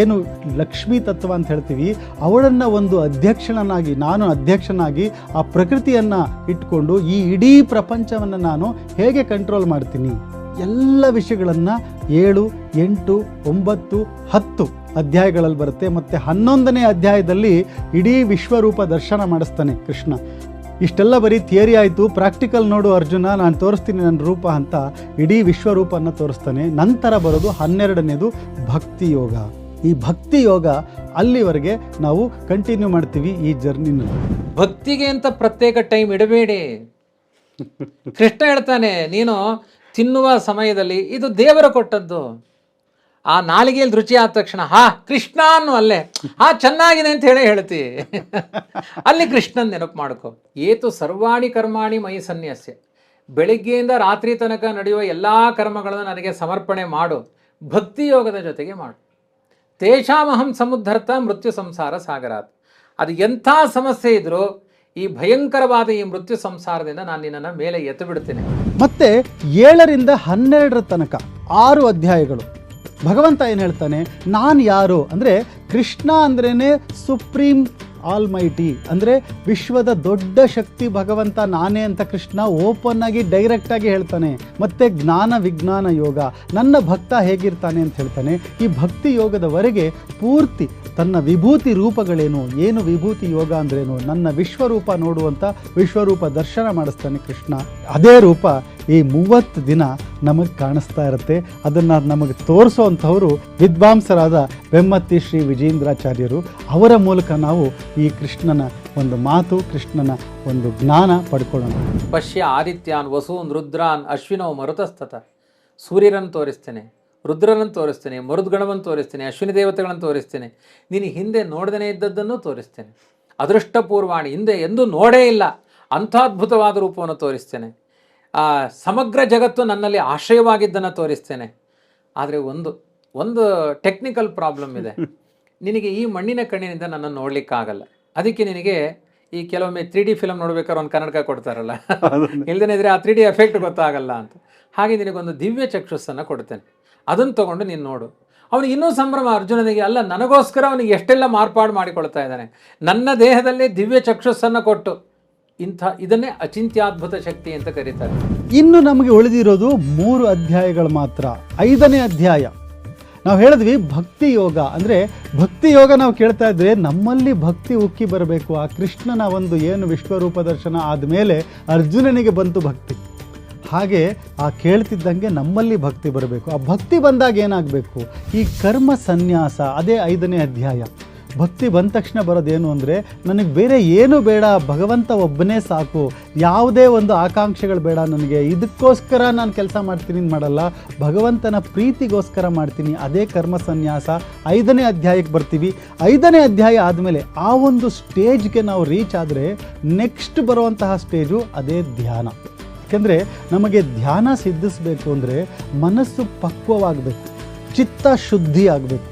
ಏನು ಲಕ್ಷ್ಮೀ ತತ್ವ ಅಂತ ಹೇಳ್ತೀವಿ, ಅವಳನ್ನು ಒಂದು ಅಧ್ಯಕ್ಷನಾಗಿ ನಾನು ಅಧ್ಯಕ್ಷನಾಗಿ ಆ ಪ್ರಕೃತಿಯನ್ನು ಇಟ್ಕೊಂಡು ಈ ಇಡೀ ಪ್ರಪಂಚವನ್ನು ನಾನು ಹೇಗೆ ಕಂಟ್ರೋಲ್ ಮಾಡ್ತೀನಿ, ಎಲ್ಲ ವಿಷಯಗಳನ್ನು 7, 8, 9, 10 ಅಧ್ಯಾಯಗಳಲ್ಲಿ ಬರುತ್ತೆ. ಮತ್ತು 11ನೇ ಅಧ್ಯಾಯದಲ್ಲಿ ಇಡೀ ವಿಶ್ವರೂಪ ದರ್ಶನ ಮಾಡಿಸ್ತಾನೆ ಕೃಷ್ಣ. ಇಷ್ಟೆಲ್ಲ ಬರೀ ಥಿಯರಿ ಆಯಿತು, ಪ್ರಾಕ್ಟಿಕಲ್ ನೋಡು ಅರ್ಜುನ, ನಾನು ತೋರಿಸ್ತೀನಿ ನನ್ನ ರೂಪ ಅಂತ ಇಡೀ ವಿಶ್ವರೂಪವನ್ನು ತೋರಿಸ್ತಾನೆ. ನಂತರ ಬರೋದು 12ನೇದು ಭಕ್ತಿ ಯೋಗ. ಈ ಭಕ್ತಿ ಯೋಗ ಅಲ್ಲಿವರೆಗೆ ನಾವು ಕಂಟಿನ್ಯೂ ಮಾಡ್ತೀವಿ ಈ ಜರ್ನಿನ. ಭಕ್ತಿಗೆ ಅಂತ ಪ್ರತ್ಯೇಕ ಟೈಮ್ ಇಡಬೇಡಿ. ಕೃಷ್ಣ ಹೇಳ್ತಾನೆ, ನೀನು ತಿನ್ನುವ ಸಮಯದಲ್ಲಿ ಇದು ದೇವರ ಕೊಟ್ಟದ್ದು. ಆ ನಾಲಿಗೆಯಲ್ಲಿ ರುಚಿ ಆದ ತಕ್ಷಣ ಕೃಷ್ಣ ಅನ್ನು ಅಲ್ಲೇ ಚೆನ್ನಾಗಿದೆ ಅಂತ ಹೇಳ್ತಿ. ಅಲ್ಲಿ ಕೃಷ್ಣನ್ ನೆನಪು ಮಾಡ್ಕೊ. ಏತು ಸರ್ವಾಣಿ ಕರ್ಮಾಣಿ ಮೈ ಸನ್ಯಾಸ್ಯ, ಬೆಳಿಗ್ಗೆಯಿಂದ ರಾತ್ರಿ ತನಕ ನಡೆಯುವ ಎಲ್ಲ ಕರ್ಮಗಳನ್ನು ನನಗೆ ಸಮರ್ಪಣೆ ಮಾಡು, ಭಕ್ತಿ ಯೋಗದ ಜೊತೆಗೆ ಮಾಡು. ತೇಷಾಮಹಂ ಸಮುದ್ಧರ್ತ ಮೃತ್ಯು ಸಂಸಾರ ಸಾಗರಾತ್. ಅದು ಎಂಥ ಸಮಸ್ಯೆ ಇದ್ರೂ ಈ ಭಯಂಕರವಾದ ಈ ಮೃತ್ಯು ಸಂಸಾರದಿಂದ ನಾನು ನಿನ್ನನ್ನು ಮೇಲೆ ಎತ್ತು ಬಿಡ್ತೇನೆ. ಮತ್ತೆ 7ರಿಂದ 12 ತನಕ 6 ಅಧ್ಯಾಯಗಳು ಭಗವಂತ ಏನು ಹೇಳ್ತಾನೆ, ನಾನು ಯಾರು ಅಂದರೆ ಕೃಷ್ಣ ಅಂದ್ರೇ ಸುಪ್ರೀಂ ಆಲ್ಮೈಟಿ, ಅಂದರೆ ವಿಶ್ವದ ದೊಡ್ಡ ಶಕ್ತಿ ಭಗವಂತ ನಾನೇ ಅಂತ ಕೃಷ್ಣ ಓಪನ್ ಆಗಿ ಡೈರೆಕ್ಟಾಗಿ ಹೇಳ್ತಾನೆ. ಮತ್ತು ಜ್ಞಾನ ವಿಜ್ಞಾನ ಯೋಗ, ನನ್ನ ಭಕ್ತ ಹೇಗಿರ್ತಾನೆ ಅಂತ ಹೇಳ್ತಾನೆ. ಈ ಭಕ್ತಿ ಯೋಗದವರೆಗೆ ಪೂರ್ತಿ ತನ್ನ ವಿಭೂತಿ ರೂಪಗಳೇನು, ಏನು ವಿಭೂತಿ ಯೋಗ ಅಂದ್ರೇನು, ನನ್ನ ವಿಶ್ವರೂಪ ನೋಡುವಂಥ ವಿಶ್ವರೂಪ ದರ್ಶನ ಮಾಡಿಸ್ತಾನೆ ಕೃಷ್ಣ. ಅದೇ ರೂಪ ಈ 30 ದಿನ ನಮಗೆ ಕಾಣಿಸ್ತಾ ಇರುತ್ತೆ. ಅದನ್ನು ನಮಗೆ ತೋರಿಸೋವಂಥವರು ವಿದ್ವಾಂಸರಾದ ಬೆಮ್ಮತ್ತಿ ಶ್ರೀ ವಿಜೇಂದ್ರಾಚಾರ್ಯರು. ಅವರ ಮೂಲಕ ನಾವು ಈ ಕೃಷ್ಣನ ಒಂದು ಮಾತು, ಕೃಷ್ಣನ ಒಂದು ಜ್ಞಾನ ಪಡ್ಕೊಳ್ಳೋಣ. ಪಶ್ಯ ಆದಿತ್ಯಾನ್ ವಸೂನ್ ರುದ್ರಾನ್ ಅಶ್ವಿನೋ ಮರುತಸ್ತತ. ಸೂರ್ಯರನ್ನು ತೋರಿಸ್ತೇನೆ, ರುದ್ರನನ್ನು ತೋರಿಸ್ತೇನೆ, ಮರುದ್ಗಣವನ್ನು ತೋರಿಸ್ತೇನೆ, ಅಶ್ವಿನಿ ದೇವತೆಗಳನ್ನು ತೋರಿಸ್ತೇನೆ, ನೀನು ಹಿಂದೆ ನೋಡದೇ ಇದ್ದದ್ದನ್ನು ತೋರಿಸ್ತೇನೆ. ಅದೃಷ್ಟಪೂರ್ವಾಣಿ, ಹಿಂದೆ ಎಂದೂ ನೋಡೇ ಇಲ್ಲ ಅಂಥ ಅದ್ಭುತವಾದ ರೂಪವನ್ನು ತೋರಿಸ್ತೇನೆ. ಸಮಗ್ರ ಜಗತ್ತು ನನ್ನಲ್ಲಿ ಆಶ್ರಯವಾಗಿದ್ದನ್ನು ತೋರಿಸ್ತೇನೆ. ಆದರೆ ಒಂದು ಟೆಕ್ನಿಕಲ್ ಪ್ರಾಬ್ಲಮ್ ಇದೆ. ನಿನಗೆ ಈ ಮಣ್ಣಿನ ಕಣ್ಣಿನಿಂದ ನನ್ನನ್ನು ನೋಡಲಿಕ್ಕಾಗಲ್ಲ, ಅದಕ್ಕೆ ನಿನಗೆ ಈ ಕೆಲವೊಮ್ಮೆ 3D ಫಿಲಮ್ ನೋಡ್ಬೇಕಾದ್ರೆ ಒಂದು ಕನ್ನಡಕ ಕೊಡ್ತಾರಲ್ಲ, ಇಲ್ದೇನೆ ಇದ್ರೆ ಆ 3D ಎಫೆಕ್ಟ್ ಗೊತ್ತಾಗಲ್ಲ ಅಂತ. ಹಾಗೆ ನಿನಗೊಂದು ದಿವ್ಯ ಚಕ್ಷುಸ್ಸನ್ನು ಕೊಡ್ತೇನೆ, ಅದನ್ನು ತೊಗೊಂಡು ನೀನು ನೋಡು. ಅವನಿಗೆ ಇನ್ನೂ ಸಂಭ್ರಮ ಅರ್ಜುನನಿಗೆ, ಅಲ್ಲ ನನಗೋಸ್ಕರ ಅವನಿಗೆ ಎಷ್ಟೆಲ್ಲ ಮಾರ್ಪಾಡು ಮಾಡಿಕೊಳ್ತಾ ಇದ್ದಾನೆ, ನನ್ನ ದೇಹದಲ್ಲೇ ದಿವ್ಯ ಚಕ್ಷುಸ್ಸನ್ನು ಕೊಟ್ಟು. ಇದನ್ನೇ ಅಚಿಂತ್ಯಾದ್ಭುತ ಶಕ್ತಿ ಅಂತ ಕರೀತಾರೆ. ಇನ್ನು ನಮಗೆ ಉಳಿದಿರೋದು 3 ಅಧ್ಯಾಯಗಳು ಮಾತ್ರ. 5ನೇ ಅಧ್ಯಾಯ ನಾವು ಹೇಳಿದ್ವಿ ಭಕ್ತಿ ಯೋಗ. ಅಂದರೆ ಭಕ್ತಿ ಯೋಗ ನಾವು ಕೇಳ್ತಾ ಇದ್ರೆ ನಮ್ಮಲ್ಲಿ ಭಕ್ತಿ ಉಕ್ಕಿ ಬರಬೇಕು. ಆ ಕೃಷ್ಣನ ಒಂದು ಏನು ವಿಶ್ವರೂಪ ದರ್ಶನ ಆದಮೇಲೆ ಅರ್ಜುನನಿಗೆ ಬಂತು ಭಕ್ತಿ, ಹಾಗೆ ಆ ಕೇಳ್ತಿದ್ದಂಗೆ ನಮ್ಮಲ್ಲಿ ಭಕ್ತಿ ಬರಬೇಕು. ಆ ಭಕ್ತಿ ಬಂದಾಗ ಏನಾಗಬೇಕು, ಈ ಕರ್ಮ ಸನ್ಯಾಸ, ಅದೇ 5ನೇ ಅಧ್ಯಾಯ. ಭಕ್ತಿ ಬಂದ ತಕ್ಷಣ ಬರೋದೇನು ಅಂದರೆ, ನನಗೆ ಬೇರೆ ಏನು ಬೇಡ, ಭಗವಂತ ಒಬ್ಬನೇ ಸಾಕು, ಯಾವುದೇ ಒಂದು ಆಕಾಂಕ್ಷೆಗಳು ಬೇಡ ನನಗೆ, ಇದಕ್ಕೋಸ್ಕರ ನಾನು ಕೆಲಸ ಮಾಡ್ತೀನಿ ಮಾಡಲ್ಲ, ಭಗವಂತನ ಪ್ರೀತಿಗೋಸ್ಕರ ಮಾಡ್ತೀನಿ. ಅದೇ ಕರ್ಮ ಸನ್ಯಾಸ. 5ನೇ ಅಧ್ಯಾಯಕ್ಕೆ ಬರ್ತೀವಿ. 5ನೇ ಅಧ್ಯಾಯ ಆದಮೇಲೆ ಆ ಒಂದು ಸ್ಟೇಜ್ಗೆ ನಾವು ರೀಚ್ ಆದರೆ ನೆಕ್ಸ್ಟ್ ಬರುವಂತಹ ಸ್ಟೇಜು ಅದೇ ಧ್ಯಾನ. ಯಾಕೆಂದರೆ ನಮಗೆ ಧ್ಯಾನ ಸಿದ್ಧಿಸಬೇಕು ಅಂದರೆ ಮನಸ್ಸು ಪಕ್ವವಾಗಬೇಕು, ಚಿತ್ತ ಶುದ್ಧಿ ಆಗಬೇಕು.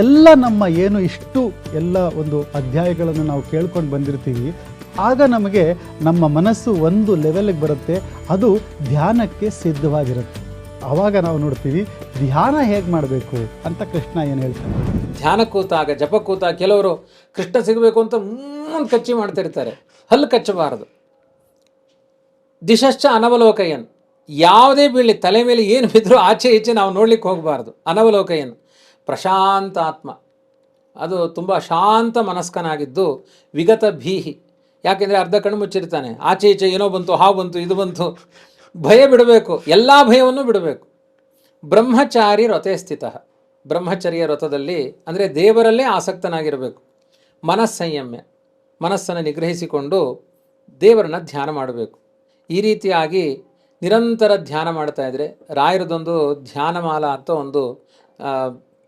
ಎಲ್ಲ ನಮ್ಮ ಏನು ಇಷ್ಟು ಎಲ್ಲ ಒಂದು ಅಧ್ಯಾಯಗಳನ್ನು ನಾವು ಕೇಳ್ಕೊಂಡು ಬಂದಿರ್ತೀವಿ, ಆಗ ನಮಗೆ ನಮ್ಮ ಮನಸ್ಸು ಒಂದು ಲೆವೆಲ್ಗೆ ಬರುತ್ತೆ, ಅದು ಧ್ಯಾನಕ್ಕೆ ಸಿದ್ಧವಾಗಿರುತ್ತೆ. ಆವಾಗ ನಾವು ನೋಡ್ತೀವಿ ಧ್ಯಾನ ಹೇಗೆ ಮಾಡಬೇಕು ಅಂತ ಕೃಷ್ಣ ಏನು ಹೇಳ್ತಾನೆ. ಧ್ಯಾನ ಕೂತಾಗ, ಜಪ ಕೂತಾಗ ಕೆಲವರು ಕೃಷ್ಣ ಸಿಗಬೇಕು ಅಂತ ಮುಂದೆ ಕಚ್ಚಿ ಮಾಡ್ತಿರ್ತಾರೆ. ಹಲ್ಲು ಕಚ್ಚಬಾರದು. ದಿಶಶ್ಚ ಅನವಲೋಕಯನ್, ಯಾವುದೇ ಬೀಳಿ ತಲೆ ಮೇಲೆ ಏನು ಬಿದ್ದರೂ ಆಚೆ ಈಚೆ ನಾವು ನೋಡ್ಲಿಕ್ಕೆ ಹೋಗಬಾರ್ದು. ಅನವಲೋಕಯನ್ ಪ್ರಶಾಂತಾತ್ಮ, ಅದು ತುಂಬ ಶಾಂತ ಮನಸ್ಕನಾಗಿದ್ದು ವಿಗತ ಭೀಹಿ. ಯಾಕೆಂದರೆ ಅರ್ಧ ಕಣ್ಣು ಮುಚ್ಚಿರ್ತಾನೆ, ಆಚೆ ಈಚೆ ಏನೋ ಬಂತು, ಹಾವು ಬಂತು, ಇದು ಬಂತು, ಭಯ ಬಿಡಬೇಕು, ಎಲ್ಲ ಭಯವನ್ನು ಬಿಡಬೇಕು. ಬ್ರಹ್ಮಚಾರಿ ವ್ರತೆ ಸ್ಥಿತ, ಬ್ರಹ್ಮಚರ್ಯ ವ್ರತದಲ್ಲಿ ಅಂದರೆ ದೇವರಲ್ಲೇ ಆಸಕ್ತನಾಗಿರಬೇಕು. ಮನಸ್ಸಂಯಮ್ಯ, ಮನಸ್ಸನ್ನು ನಿಗ್ರಹಿಸಿಕೊಂಡು ದೇವರನ್ನ ಧ್ಯಾನ ಮಾಡಬೇಕು. ಈ ರೀತಿಯಾಗಿ ನಿರಂತರ ಧ್ಯಾನ ಮಾಡ್ತಾ ಇದ್ದರೆ, ರಾಯರದೊಂದು ಧ್ಯಾನಮಾಲ ಅಂತ ಒಂದು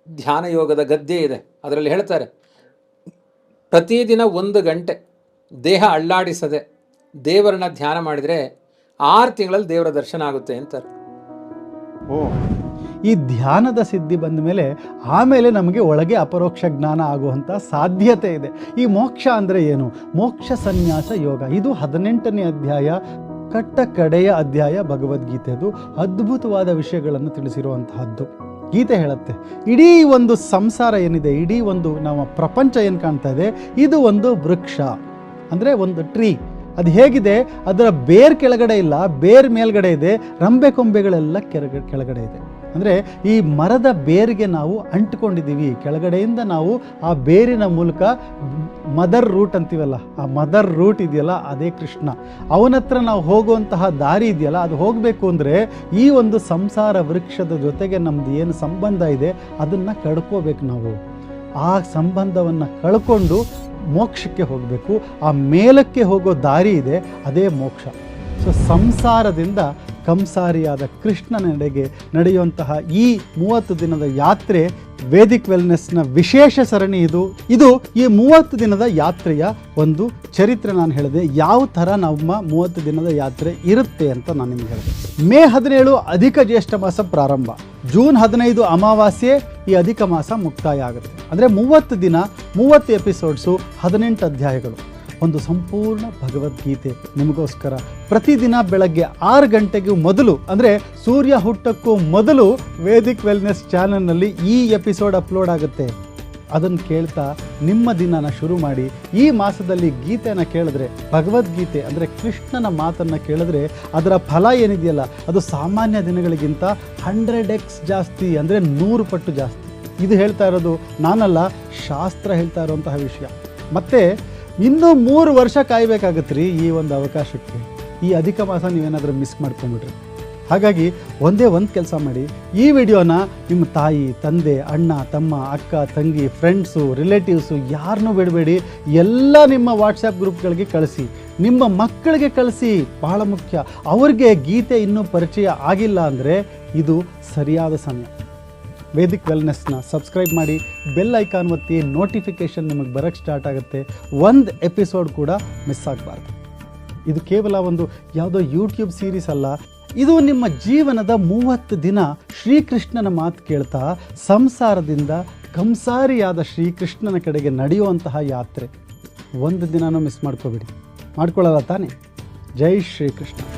ಧ್ಯಾನ ಯೋಗದ ಗದ್ದೆ ಇದೆ, ಅದರಲ್ಲಿ ಹೇಳ್ತಾರೆ ಪ್ರತಿದಿನ 1 ಗಂಟೆ ದೇಹ ಅಳ್ಳಾಡಿಸದೆ ದೇವರನ್ನ ಧ್ಯಾನ ಮಾಡಿದರೆ 6 ತಿಂಗಳಲ್ಲಿ ದೇವರ ದರ್ಶನ ಆಗುತ್ತೆ ಅಂತಾರೆ. ಈ ಧ್ಯಾನದ ಸಿದ್ಧಿ ಬಂದ ಮೇಲೆ ಆಮೇಲೆ ನಮಗೆ ಒಳಗೆ ಅಪರೋಕ್ಷ ಜ್ಞಾನ ಆಗುವಂಥ ಸಾಧ್ಯತೆ ಇದೆ. ಈ ಮೋಕ್ಷ ಅಂದರೆ ಏನು? ಮೋಕ್ಷ ಸನ್ಯಾಸ ಯೋಗ. ಇದು 18ನೇ ಅಧ್ಯಾಯ, ಕಡೆಯ ಅಧ್ಯಾಯ ಭಗವದ್ಗೀತೆದು. ಅದ್ಭುತವಾದ ವಿಷಯಗಳನ್ನು ತಿಳಿಸಿರುವಂತಹದ್ದು. ಗೀತೆ ಹೇಳುತ್ತೆ ಇಡೀ ಒಂದು ಸಂಸಾರ ಏನಿದೆ, ಇಡೀ ಒಂದು ನಮ್ಮ ಪ್ರಪಂಚ ಏನು ಕಾಣ್ತಾ ಇದೆ, ಇದು ಒಂದು ವೃಕ್ಷ, ಅಂದರೆ ಒಂದು ಟ್ರೀ. ಅದು ಹೇಗಿದೆ, ಅದರ ಬೇರ್ ಕೆಳಗಡೆ ಇಲ್ಲ, ಬೇರ್ ಮೇಲ್ಗಡೆ ಇದೆ, ರಂಬೆ ಕೊಂಬೆಗಳೆಲ್ಲ ಕೆಳಗಡೆ ಇದೆ. ಅಂದರೆ ಈ ಮರದ ಬೇರಿಗೆ ನಾವು ಅಂಟ್ಕೊಂಡಿದ್ದೀವಿ, ಕೆಳಗಡೆಯಿಂದ ನಾವು ಆ ಬೇರಿನ ಮೂಲಕ ಮದರ್ ರೂಟ್ ಅಂತೀವಲ್ಲ, ಆ ಮದರ್ ರೂಟ್ ಇದೆಯಲ್ಲ ಅದೇ ಕೃಷ್ಣ. ಅವನ ಹತ್ರ ನಾವು ಹೋಗುವಂತಹ ದಾರಿ ಇದೆಯಲ್ಲ, ಅದು ಹೋಗಬೇಕು ಅಂದರೆ ಈ ಒಂದು ಸಂಸಾರ ವೃಕ್ಷದ ಜೊತೆಗೆ ನಮ್ಮದು ಏನು ಸಂಬಂಧ ಇದೆ ಅದನ್ನು ಕಳ್ಕೋಬೇಕು ನಾವು. ಆ ಸಂಬಂಧವನ್ನು ಕಳ್ಕೊಂಡು ಮೋಕ್ಷಕ್ಕೆ ಹೋಗಬೇಕು. ಆ ಮೇಲಕ್ಕೆ ಹೋಗೋ ದಾರಿ ಇದೆ, ಅದೇ ಮೋಕ್ಷ. ಸೊ ಸಂಸಾರದಿಂದ ಕಂಸಾರಿಯಾದ ಕೃಷ್ಣನೆಡೆಗೆ ನಡೆಯುವಂತಹ ಈ 30 ದಿನದ ಯಾತ್ರೆ ವೇದಿಕ್ ವೆಲ್ನೆಸ್ನ ವಿಶೇಷ ಸರಣಿ ಇದು ಈ 30 ದಿನದ ಯಾತ್ರೆಯ ಒಂದು ಚರಿತ್ರೆ. ನಾನು ಹೇಳಿದೆ ಯಾವ ಥರ ನಮ್ಮ 30 ದಿನದ ಯಾತ್ರೆ ಇರುತ್ತೆ ಅಂತ ನಾನು ನಿಮ್ಗೆ ಹೇಳಿದೆ. ಮೇ 17 ಅಧಿಕ ಜ್ಯೇಷ್ಠ ಮಾಸ ಪ್ರಾರಂಭ, ಜೂನ್ 15 ಅಮಾವಾಸ್ಯೆ ಈ ಅಧಿಕ ಮಾಸ ಮುಕ್ತಾಯ ಆಗುತ್ತೆ. ಅಂದರೆ 30 ದಿನ 30 ಎಪಿಸೋಡ್ಸು, 18 ಅಧ್ಯಾಯಗಳು, ಒಂದು ಸಂಪೂರ್ಣ ಭಗವದ್ಗೀತೆ ನಿಮಗೋಸ್ಕರ. ಪ್ರತಿದಿನ ಬೆಳಗ್ಗೆ 6 ಗಂಟೆಗೂ ಮೊದಲು, ಅಂದರೆ ಸೂರ್ಯ ಹುಟ್ಟಕ್ಕೂ ಮೊದಲು ವೇದಿಕ್ ವೆಲ್ನೆಸ್ ಚಾನಲ್ನಲ್ಲಿ ಈ ಎಪಿಸೋಡ್ ಅಪ್ಲೋಡ್ ಆಗುತ್ತೆ. ಅದನ್ನು ಕೇಳ್ತಾ ನಿಮ್ಮ ದಿನನ ಶುರು ಮಾಡಿ. ಈ ಮಾಸದಲ್ಲಿ ಗೀತೆಯನ್ನು ಕೇಳಿದ್ರೆ, ಭಗವದ್ಗೀತೆ ಅಂದರೆ ಕೃಷ್ಣನ ಮಾತನ್ನು ಕೇಳಿದ್ರೆ ಅದರ ಫಲ ಏನಿದೆಯಲ್ಲ ಅದು ಸಾಮಾನ್ಯ ದಿನಗಳಿಗಿಂತ 100x ಜಾಸ್ತಿ, ಅಂದರೆ 100 ಪಟ್ಟು ಜಾಸ್ತಿ. ಇದು ಹೇಳ್ತಾ ಇರೋದು ನಾನಲ್ಲ, ಶಾಸ್ತ್ರ ಹೇಳ್ತಾ ಇರುವಂತಹ ವಿಷಯ. ಮತ್ತು ಇನ್ನೂ 3 ವರ್ಷ ಕಾಯಬೇಕಾಗತ್ತೆ ರೀ ಈ ಒಂದು ಅವಕಾಶಕ್ಕೆ. ಈ ಅಧಿಕ ಮಾಸ ನೀವೇನಾದರೂ ಮಿಸ್ ಮಾಡ್ಕೊಂಬಿಟ್ರಿ. ಹಾಗಾಗಿ ಒಂದೇ ಒಂದು ಕೆಲಸ ಮಾಡಿ, ಈ ವಿಡಿಯೋನ ನಿಮ್ಮ ತಾಯಿ, ತಂದೆ, ಅಣ್ಣ, ತಮ್ಮ, ಅಕ್ಕ, ತಂಗಿ, ಫ್ರೆಂಡ್ಸು, ರಿಲೇಟಿವ್ಸು ಯಾರನ್ನೂ ಬಿಡಬೇಡಿ. ಎಲ್ಲ ನಿಮ್ಮ ವಾಟ್ಸಪ್ ಗ್ರೂಪ್ಗಳಿಗೆ ಕಳಿಸಿ, ನಿಮ್ಮ ಮಕ್ಕಳಿಗೆ ಕಳಿಸಿ. ಬಹಳ ಮುಖ್ಯ. ಅವ್ರಿಗೆ ಗೀತೆ ಇನ್ನೂ ಪರಿಚಯ ಆಗಿಲ್ಲ ಅಂದರೆ ಇದು ಸರಿಯಾದ ಸಮಯ. ವೇದಿಕ್ ವೆಲ್ನೆಸ್ನ ಸಬ್ಸ್ಕ್ರೈಬ್ ಮಾಡಿ, ಬೆಲ್ ಐಕಾನ್ ಒತ್ತಿ, ನೋಟಿಫಿಕೇಷನ್ ನಿಮಗೆ ಬರೋಕ್ಕೆ ಸ್ಟಾರ್ಟ್ ಆಗುತ್ತೆ. ಒಂದು ಎಪಿಸೋಡ್ ಕೂಡ ಮಿಸ್ ಆಗಬಾರ್ದು. ಇದು ಕೇವಲ ಒಂದು ಯಾವುದೋ ಯೂಟ್ಯೂಬ್ ಸೀರೀಸ್ ಅಲ್ಲ, ಇದು ನಿಮ್ಮ ಜೀವನದ 30 ದಿನ ಶ್ರೀಕೃಷ್ಣನ ಮಾತು ಕೇಳ್ತಾ ಸಂಸಾರದಿಂದ ಕಂಸಾರಿಯಾದ ಶ್ರೀಕೃಷ್ಣನ ಕಡೆಗೆ ನಡೆಯುವಂತಹ ಯಾತ್ರೆ ಒಂದು ದಿನನೂ ಮಿಸ್ ಮಾಡ್ಕೋಬೇಡಿ. ಮಾಡ್ಕೊಳ್ಳಲ್ಲ ತಾನೇ? ಜೈ ಶ್ರೀಕೃಷ್ಣ.